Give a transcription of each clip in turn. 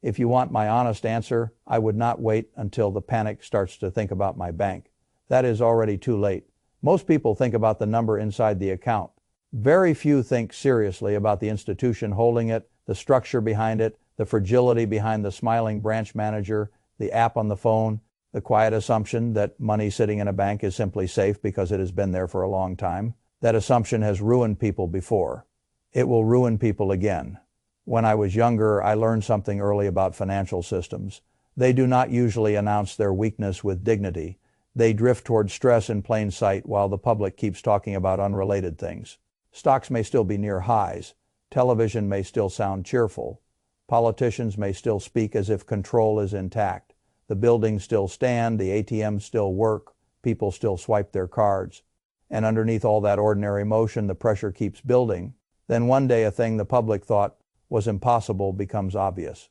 If you want my honest answer, I would not wait until the panic starts to think about my bank. That is already too late. Most people think about the number inside the account. Very few think seriously about the institution holding it, the structure behind it, the fragility behind the smiling branch manager, the app on the phone, the quiet assumption that money sitting in a bank is simply safe because it has been there for a long time. That assumption has ruined people before. It will ruin people again. When I was younger, I learned something early about financial systems. They do not usually announce their weakness with dignity. They drift toward stress in plain sight while the public keeps talking about unrelated things. Stocks may still be near highs. Television may still sound cheerful. Politicians may still speak as if control is intact. The buildings still stand, the ATMs still work, people still swipe their cards. And underneath all that ordinary motion, the pressure keeps building. Then one day a thing the public thought was impossible becomes obvious.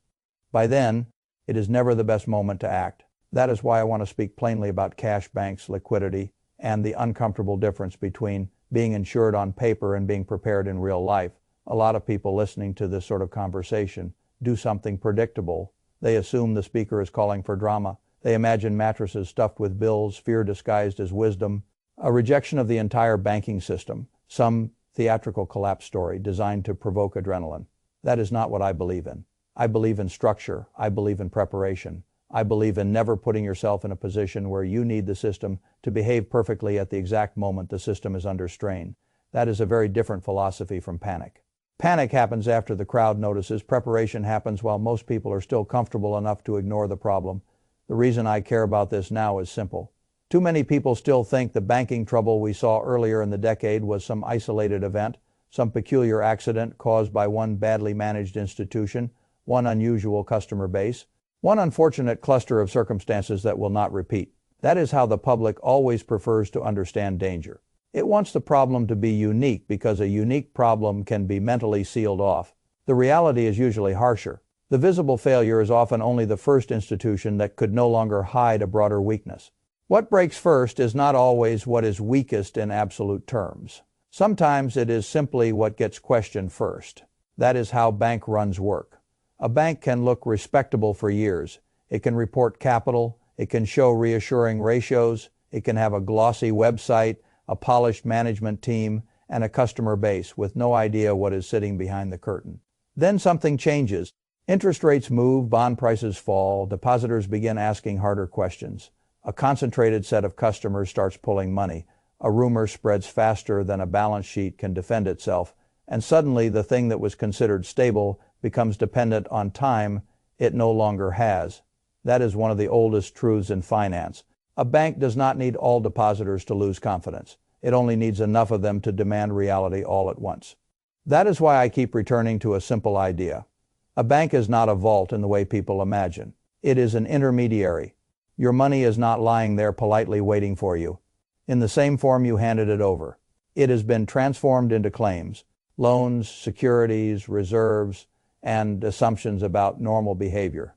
By then, it is never the best moment to act. That is why I want to speak plainly about cash banks, liquidity, and the uncomfortable difference between being insured on paper and being prepared in real life. A lot of people listening to this sort of conversation do something predictable. They assume the speaker is calling for drama. They imagine mattresses stuffed with bills, fear disguised as wisdom, a rejection of the entire banking system, some theatrical collapse story designed to provoke adrenaline. That is not what I believe in. I believe in structure. I believe in preparation. I believe in never putting yourself in a position where you need the system to behave perfectly at the exact moment the system is under strain. That is a very different philosophy from panic. Panic happens after the crowd notices. Preparation happens while most people are still comfortable enough to ignore the problem. The reason I care about this now is simple. Too many people still think the banking trouble we saw earlier in the decade was some isolated event, some peculiar accident caused by one badly managed institution, one unusual customer base, one unfortunate cluster of circumstances that will not repeat. That is how the public always prefers to understand danger. It wants the problem to be unique because a unique problem can be mentally sealed off. The reality is usually harsher. The visible failure is often only the first institution that could no longer hide a broader weakness. What breaks first is not always what is weakest in absolute terms. Sometimes it is simply what gets questioned first. That is how bank runs work. A bank can look respectable for years. It can report capital. It can show reassuring ratios. It can have a glossy website, a polished management team, and a customer base with no idea what is sitting behind the curtain. Then something changes. Interest rates move, bond prices fall, depositors begin asking harder questions. A concentrated set of customers starts pulling money. A rumor spreads faster than a balance sheet can defend itself, and suddenly the thing that was considered stable becomes dependent on time it no longer has. That is one of the oldest truths in finance. A bank does not need all depositors to lose confidence. It only needs enough of them to demand reality all at once. That is why I keep returning to a simple idea. A bank is not a vault in the way people imagine. It is an intermediary. Your money is not lying there politely waiting for you, in the same form you handed it over. It has been transformed into claims, loans, securities, reserves, and assumptions about normal behavior.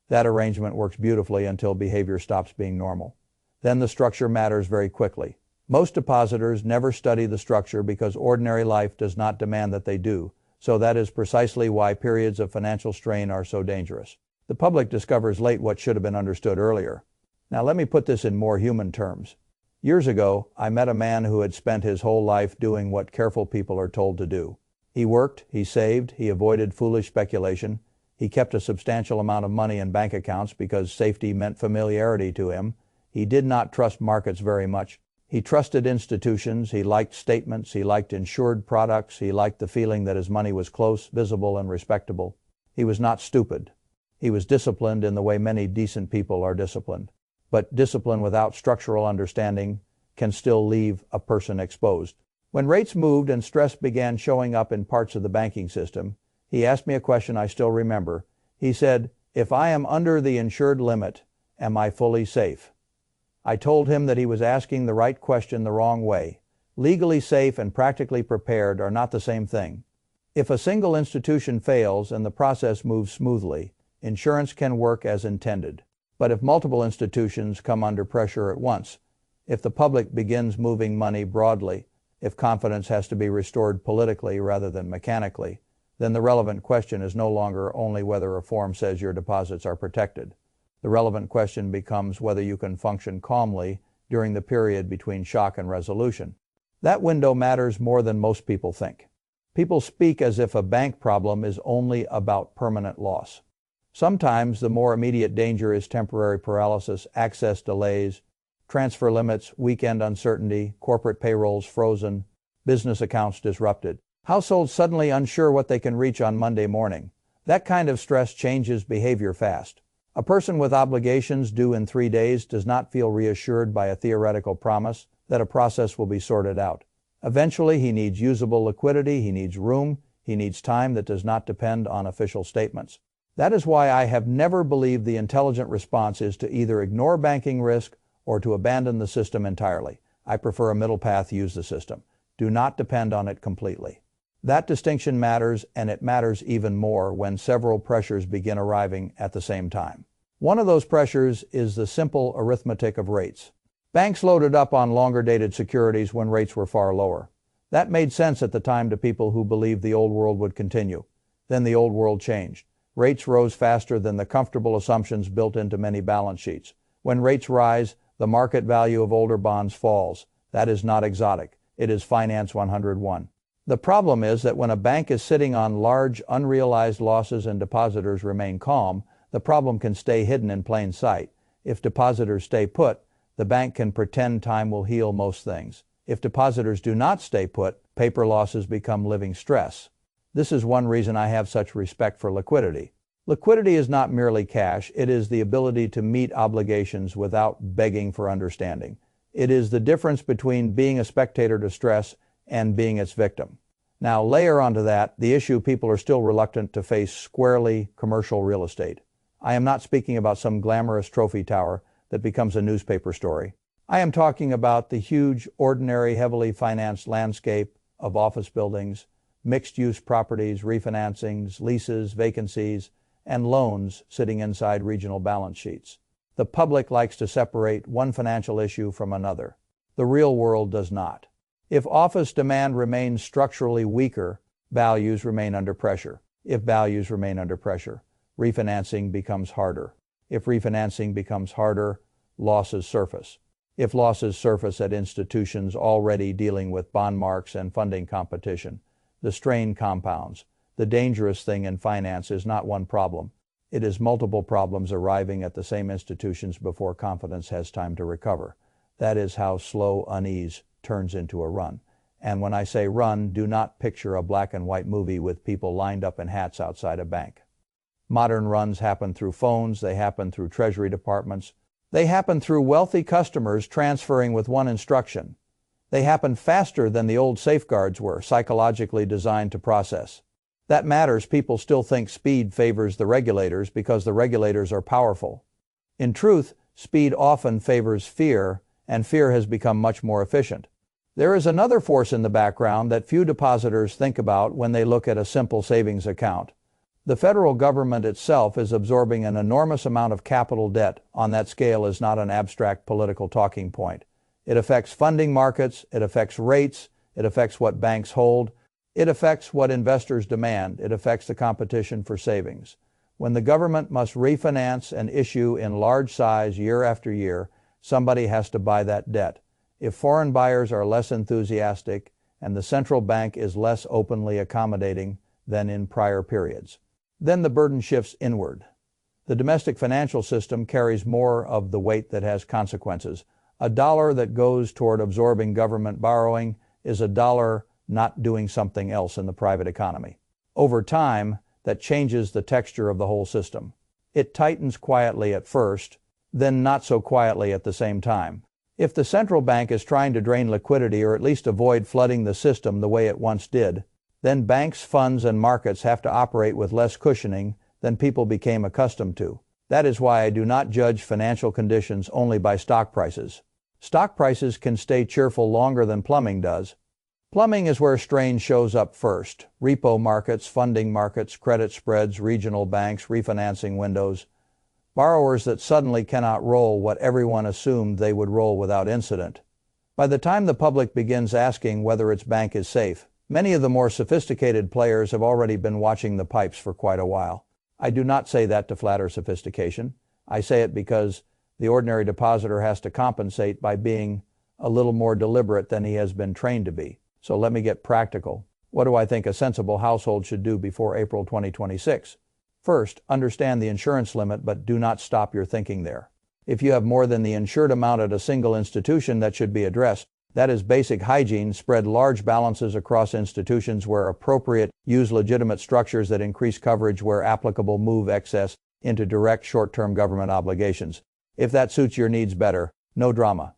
That arrangement works beautifully until behavior stops being normal. Then the structure matters very quickly. Most depositors never study the structure because ordinary life does not demand that they do, so that is precisely why periods of financial strain are so dangerous. The public discovers late what should have been understood earlier. Now let me put this in more human terms. Years ago, I met a man who had spent his whole life doing what careful people are told to do. He worked, he saved, he avoided foolish speculation, he kept a substantial amount of money in bank accounts because safety meant familiarity to him. He did not trust markets very much. He trusted institutions, he liked statements, he liked insured products, he liked the feeling that his money was close, visible, and respectable. He was not stupid. He was disciplined in the way many decent people are disciplined. But discipline without structural understanding can still leave a person exposed. When rates moved and stress began showing up in parts of the banking system, he asked me a question I still remember. He said, "If I am under the insured limit, am I fully safe?" I told him that he was asking the right question the wrong way. Legally safe and practically prepared are not the same thing. If a single institution fails and the process moves smoothly, insurance can work as intended. But if multiple institutions come under pressure at once, if the public begins moving money broadly, if confidence has to be restored politically rather than mechanically, then the relevant question is no longer only whether reform says your deposits are protected. The relevant question becomes whether you can function calmly during the period between shock and resolution. That window matters more than most people think. People speak as if a bank problem is only about permanent loss. Sometimes the more immediate danger is temporary paralysis, access delays, transfer limits, weekend uncertainty, corporate payrolls frozen, business accounts disrupted, households suddenly unsure what they can reach on Monday morning. That kind of stress changes behavior fast. A person with obligations due in 3 days does not feel reassured by a theoretical promise that a process will be sorted out. Eventually, he needs usable liquidity, he needs room, he needs time that does not depend on official statements. That is why I have never believed the intelligent response is to either ignore banking risk or to abandon the system entirely. I prefer a middle path. Use the system. Do not depend on it completely. That distinction matters, and it matters even more when several pressures begin arriving at the same time. One of those pressures is the simple arithmetic of rates. Banks loaded up on longer-dated securities when rates were far lower. That made sense at the time to people who believed the old world would continue. Then the old world changed. Rates rose faster than the comfortable assumptions built into many balance sheets. When rates rise, the market value of older bonds falls. That is not exotic. It is Finance 101. The problem is that when a bank is sitting on large unrealized losses and depositors remain calm, the problem can stay hidden in plain sight. If depositors stay put, the bank can pretend time will heal most things. If depositors do not stay put, paper losses become living stress. This is one reason I have such respect for liquidity. Liquidity is not merely cash, it is the ability to meet obligations without begging for understanding. It is the difference between being a spectator to stress and being its victim. Now layer onto that the issue people are still reluctant to face squarely: commercial real estate. I am not speaking about some glamorous trophy tower that becomes a newspaper story. I am talking about the huge, ordinary, heavily financed landscape of office buildings, mixed-use properties, refinancings, leases, vacancies, and loans sitting inside regional balance sheets. The public likes to separate one financial issue from another. The real world does not. If office demand remains structurally weaker, values remain under pressure. If values remain under pressure, refinancing becomes harder. If refinancing becomes harder, losses surface. If losses surface at institutions already dealing with bond marks and funding competition, the strain compounds. The dangerous thing in finance is not one problem. It is multiple problems arriving at the same institutions before confidence has time to recover. That is how slow unease turns into a run. And when I say run, do not picture a black and white movie with people lined up in hats outside a bank. Modern runs happen through phones, they happen through Treasury departments, they happen through wealthy customers transferring with one instruction. They happen faster than the old safeguards were, psychologically designed to process. That matters. People still think speed favors the regulators because the regulators are powerful. In truth, speed often favors fear, and fear has become much more efficient. There is another force in the background that few depositors think about when they look at a simple savings account. The federal government itself is absorbing an enormous amount of capital debt. On that scale is not an abstract political talking point. It affects funding markets, it affects rates, it affects what banks hold, it affects what investors demand, it affects the competition for savings. When the government must refinance and issue in large size year after year, somebody has to buy that debt. If foreign buyers are less enthusiastic and the central bank is less openly accommodating than in prior periods, then the burden shifts inward. The domestic financial system carries more of the weight that has consequences. A dollar that goes toward absorbing government borrowing is a dollar not doing something else in the private economy. Over time, that changes the texture of the whole system. It tightens quietly at first, then not so quietly at the same time. If the central bank is trying to drain liquidity or at least avoid flooding the system the way it once did, then banks, funds, and markets have to operate with less cushioning than people became accustomed to. That is why I do not judge financial conditions only by stock prices. Stock prices can stay cheerful longer than plumbing does. Plumbing is where strain shows up first. Repo markets, funding markets, credit spreads, regional banks, refinancing windows. Borrowers that suddenly cannot roll what everyone assumed they would roll without incident. By the time the public begins asking whether its bank is safe, Many of the more sophisticated players have already been watching the pipes for quite a while. I do not say that to flatter sophistication. I say it because the ordinary depositor has to compensate by being a little more deliberate than he has been trained to be. So let me get practical. What do I think a sensible household should do before April 2026? First, understand the insurance limit, but do not stop your thinking there. If you have more than the insured amount at a single institution, that should be addressed. That is basic hygiene. Spread large balances across institutions where appropriate. Use legitimate structures that increase coverage where applicable. Move excess into direct short-term government obligations. If that suits your needs better, no drama.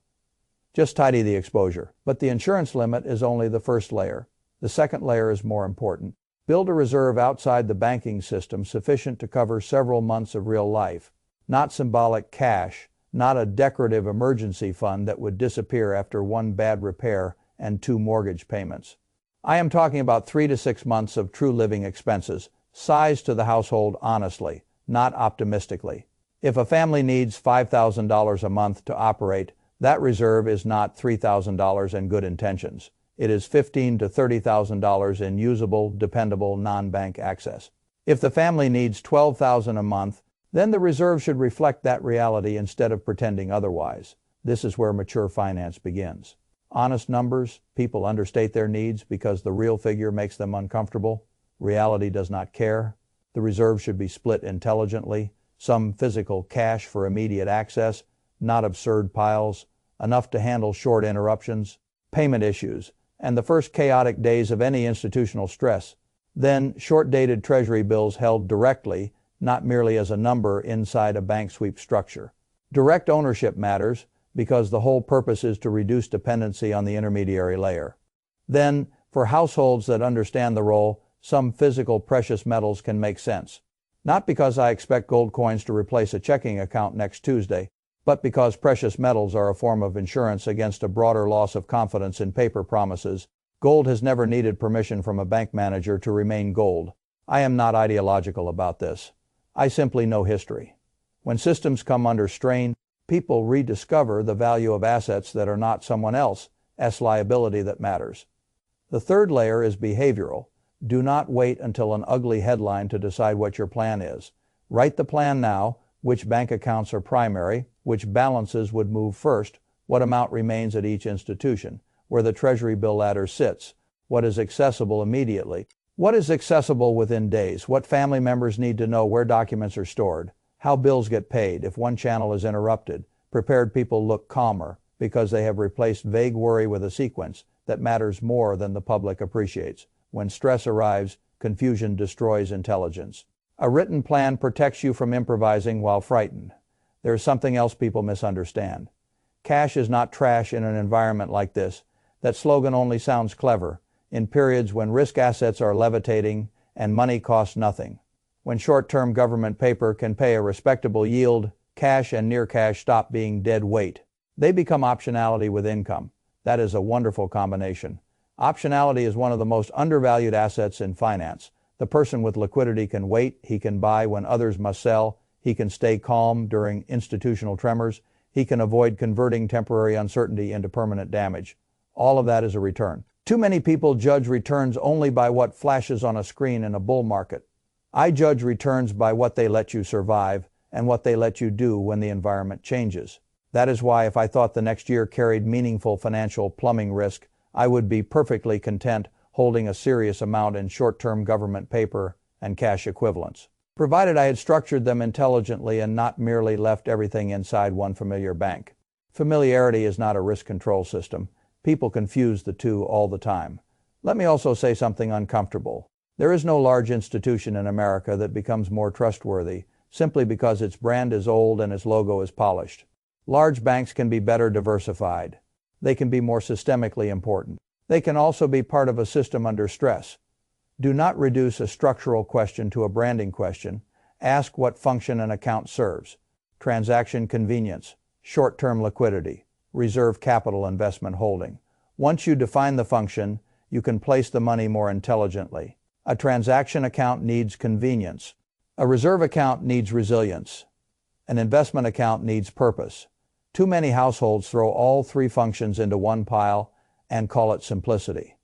Just tidy the exposure. But the insurance limit is only the first layer. The second layer is more important. Build a reserve outside the banking system sufficient to cover several months of real life. Not symbolic cash, not a decorative emergency fund that would disappear after one bad repair and 2 mortgage payments. I am talking about 3 to 6 months of true living expenses, sized to the household honestly, not optimistically. If a family needs $5,000 a month to operate, that reserve is not $3,000 in good intentions. It is $15,000 to $30,000 in usable, dependable, non-bank access. If the family needs $12,000 a month, then the reserve should reflect that reality instead of pretending otherwise. This is where mature finance begins. Honest numbers, people understate their needs because the real figure makes them uncomfortable. Reality does not care. The reserve should be split intelligently. Some physical cash for immediate access, not absurd piles, enough to handle short interruptions, payment issues, and the first chaotic days of any institutional stress. Then short-dated Treasury bills held directly, not merely as a number inside a bank sweep structure. Direct ownership matters because the whole purpose is to reduce dependency on the intermediary layer. Then, for households that understand the role, some physical precious metals can make sense. Not because I expect gold coins to replace a checking account next Tuesday, but because precious metals are a form of insurance against a broader loss of confidence in paper promises. Gold has never needed permission from a bank manager to remain gold. I am not ideological about this. I simply know history. When systems come under strain, people rediscover the value of assets that are not someone else's liability that matters. The third layer is behavioral. Do not wait until an ugly headline to decide what your plan is. Write the plan now. Which bank accounts are primary, which balances would move first, what amount remains at each institution, where the Treasury bill ladder sits, what is accessible immediately, what is accessible within days, what family members need to know, where documents are stored, how bills get paid if one channel is interrupted. Prepared people look calmer because they have replaced vague worry with a sequence that matters more than the public appreciates. When stress arrives, confusion destroys intelligence. A written plan protects you from improvising while frightened. There is something else people misunderstand. Cash is not trash in an environment like this. That slogan only sounds clever in periods when risk assets are levitating and money costs nothing. When short-term government paper can pay a respectable yield, cash and near cash stop being dead weight. They become optionality with income. That is a wonderful combination. Optionality is one of the most undervalued assets in finance. The person with liquidity can wait, he can buy when others must sell, he can stay calm during institutional tremors, he can avoid converting temporary uncertainty into permanent damage. All of that is a return. Too many people judge returns only by what flashes on a screen in a bull market. I judge returns by what they let you survive and what they let you do when the environment changes. That is why if I thought the next year carried meaningful financial plumbing risk, I would be perfectly content holding a serious amount in short-term government paper and cash equivalents, provided I had structured them intelligently and not merely left everything inside one familiar bank. Familiarity is not a risk control system. People confuse the two all the time. Let me also say something uncomfortable. There is no large institution in America that becomes more trustworthy simply because its brand is old and its logo is polished. Large banks can be better diversified. They can be more systemically important. They can also be part of a system under stress. Do not reduce a structural question to a branding question. Ask what function an account serves. Transaction convenience, short-term liquidity, reserve capital investment holding. Once you define the function, you can place the money more intelligently. A transaction account needs convenience. A reserve account needs resilience. An investment account needs purpose. Too many households throw all three functions into one pile and call it simplicity.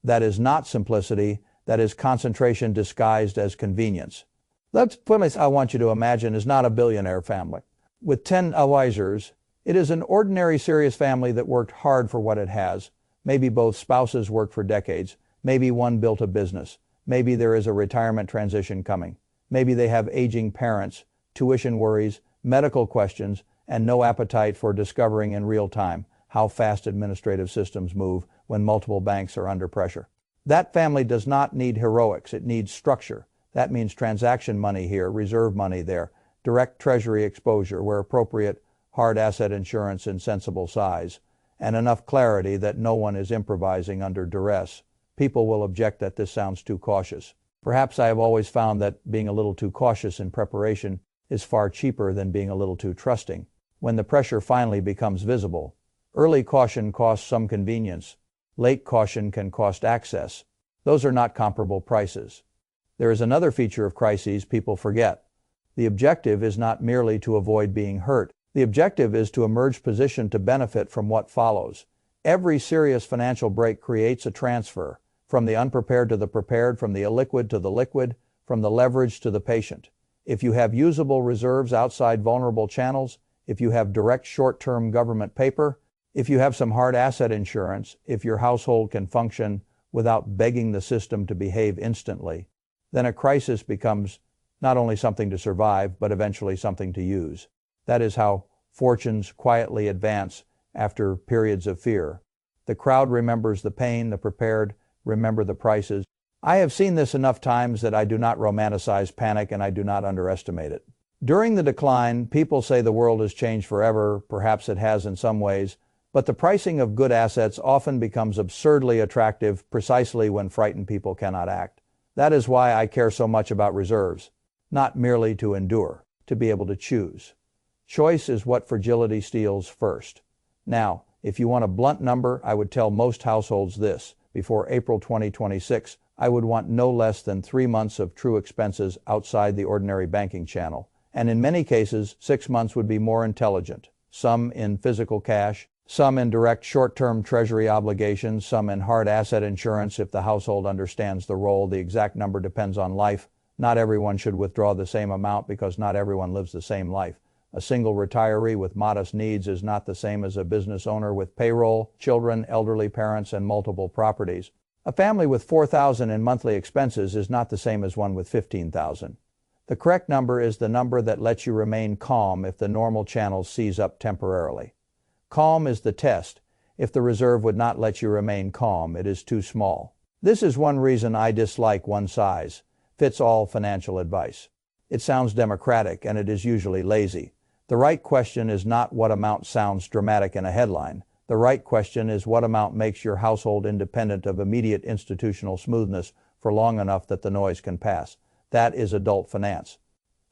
That is not simplicity, that is concentration disguised as convenience. The family I want you to imagine is not a billionaire family. With 10 advisors, it is an ordinary serious family that worked hard for what it has. Maybe both spouses worked for decades. Maybe one built a business. Maybe there is a retirement transition coming. Maybe they have aging parents, tuition worries, medical questions, and no appetite for discovering in real time how fast administrative systems move when multiple banks are under pressure. That family does not need heroics, it needs structure. That means transaction money here, reserve money there, direct treasury exposure where appropriate, hard asset insurance in sensible size, and enough clarity that no one is improvising under duress. People will object that this sounds too cautious. Perhaps I have always found that being a little too cautious in preparation is far cheaper than being a little too trusting. When the pressure finally becomes visible, early caution costs some convenience. Late caution can cost access. Those are not comparable prices. There is another feature of crises people forget. The objective is not merely to avoid being hurt. The objective is to emerge positioned to benefit from what follows. Every serious financial break creates a transfer, from the unprepared to the prepared, from the illiquid to the liquid, from the leveraged to the patient. If you have usable reserves outside vulnerable channels, if you have direct short-term government paper, if you have some hard asset insurance, if your household can function without begging the system to behave instantly, then a crisis becomes not only something to survive, but eventually something to use. That is how fortunes quietly advance after periods of fear. The crowd remembers the pain, the prepared remember the prices. I have seen this enough times that I do not romanticize panic and I do not underestimate it. During the decline, people say the world has changed forever. Perhaps it has in some ways, but the pricing of good assets often becomes absurdly attractive precisely when frightened people cannot act. That is why I care so much about reserves, not merely to endure, to be able to choose. Choice is what fragility steals first. Now, if you want a blunt number, I would tell most households this. Before April 2026, I would want no less than 3 months of true expenses outside the ordinary banking channel. And in many cases, 6 months would be more intelligent. Some in physical cash, some in direct short-term treasury obligations, some in hard asset insurance if the household understands the role. The exact number depends on life. Not everyone should withdraw the same amount because not everyone lives the same life. A single retiree with modest needs is not the same as a business owner with payroll, children, elderly parents, and multiple properties. A family with $4,000 in monthly expenses is not the same as one with $15,000. The correct number is the number that lets you remain calm if the normal channels seize up temporarily. Calm is the test. If the reserve would not let you remain calm, it is too small. This is one reason I dislike one-size-fits-all financial advice. It sounds democratic and it is usually lazy. The right question is not what amount sounds dramatic in a headline. The right question is what amount makes your household independent of immediate institutional smoothness for long enough that the noise can pass. That is adult finance.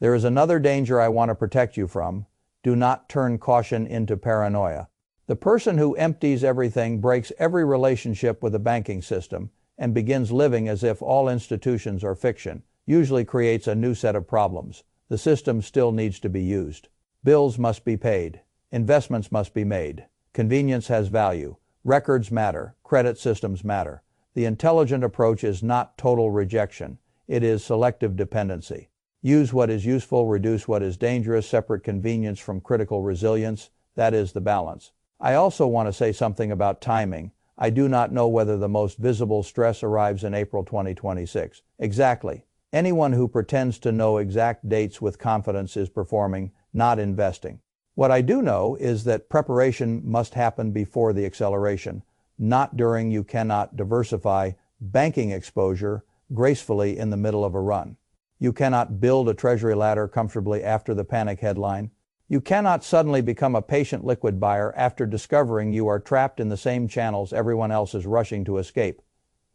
There is another danger I want to protect you from. Do not turn caution into paranoia. The person who empties everything, breaks every relationship with the banking system, and begins living as if all institutions are fiction, usually creates a new set of problems. The system still needs to be used. Bills must be paid. Investments must be made. Convenience has value. Records matter. Credit systems matter. The intelligent approach is not total rejection. It is selective dependency. Use what is useful, reduce what is dangerous, separate convenience from critical resilience. That is the balance. I also want to say something about timing. I do not know whether the most visible stress arrives in April 2026. Exactly. Anyone who pretends to know exact dates with confidence is performing, not investing. What I do know is that preparation must happen before the acceleration, not during. You cannot diversify banking exposure gracefully in the middle of a run. You cannot build a treasury ladder comfortably after the panic headline. You cannot suddenly become a patient liquid buyer after discovering you are trapped in the same channels everyone else is rushing to escape.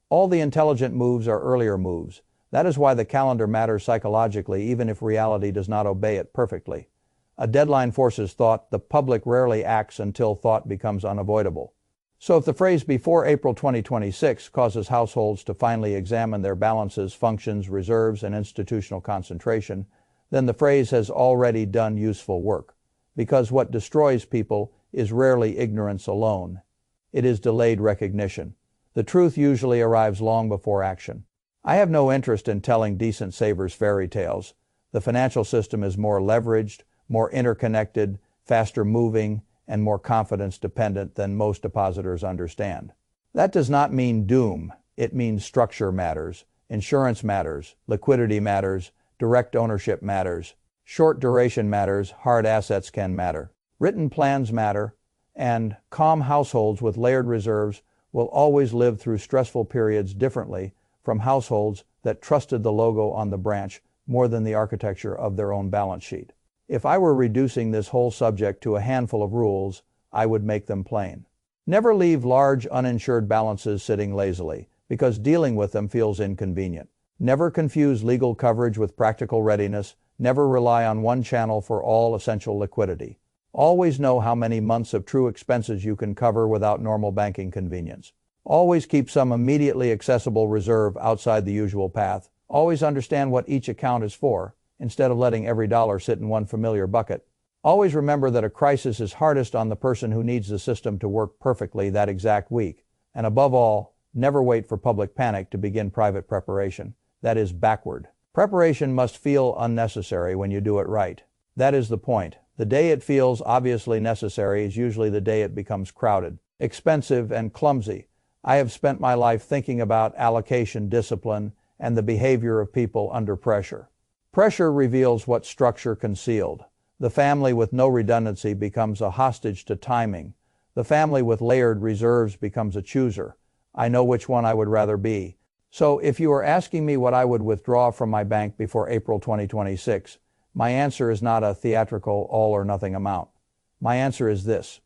All the intelligent moves are earlier moves. That is why the calendar matters psychologically, even if reality does not obey it perfectly. A deadline forces thought. The public rarely acts until thought becomes unavoidable. So if the phrase before April 2026 causes households to finally examine their balances, functions, reserves, and institutional concentration, then the phrase has already done useful work. Because what destroys people is rarely ignorance alone. It is delayed recognition. The truth usually arrives long before action. I have no interest in telling decent savers fairy tales. The financial system is more leveraged, more interconnected, faster moving, and more confidence dependent than most depositors understand. That does not mean doom. It means structure matters, insurance matters, liquidity matters, direct ownership matters, short duration matters, hard assets can matter, written plans matter, and calm households with layered reserves will always live through stressful periods differently from households that trusted the logo on the branch more than the architecture of their own balance sheet. If I were reducing this whole subject to a handful of rules, I would make them plain. Never leave large uninsured balances sitting lazily, because dealing with them feels inconvenient. Never confuse legal coverage with practical readiness. Never rely on one channel for all essential liquidity. Always know how many months of true expenses you can cover without normal banking convenience. Always keep some immediately accessible reserve outside the usual path. Always understand what each account is for, instead of letting every dollar sit in one familiar bucket. Always remember that a crisis is hardest on the person who needs the system to work perfectly that exact week. And above all, never wait for public panic to begin private preparation. That is backward. Preparation must feel unnecessary when you do it right. That is the point. The day it feels obviously necessary is usually the day it becomes crowded, expensive, and clumsy. I have spent my life thinking about allocation discipline and the behavior of people under pressure. Pressure reveals what structure concealed. The family with no redundancy becomes a hostage to timing. The family with layered reserves becomes a chooser. I know which one I would rather be. So if you are asking me what I would withdraw from my bank before April 2026, my answer is not a theatrical all-or-nothing amount. My answer is this.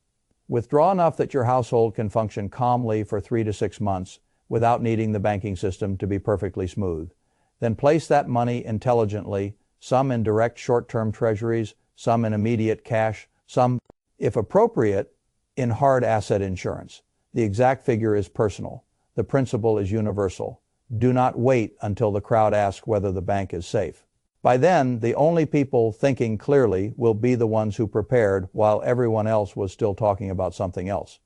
Withdraw enough that your household can function calmly for 3 to 6 months without needing the banking system to be perfectly smooth. Then place that money intelligently, some in direct short-term treasuries, some in immediate cash, some, if appropriate, in hard asset insurance. The exact figure is personal. The principle is universal. Do not wait until the crowd asks whether the bank is safe. By then, the only people thinking clearly will be the ones who prepared while everyone else was still talking about something else.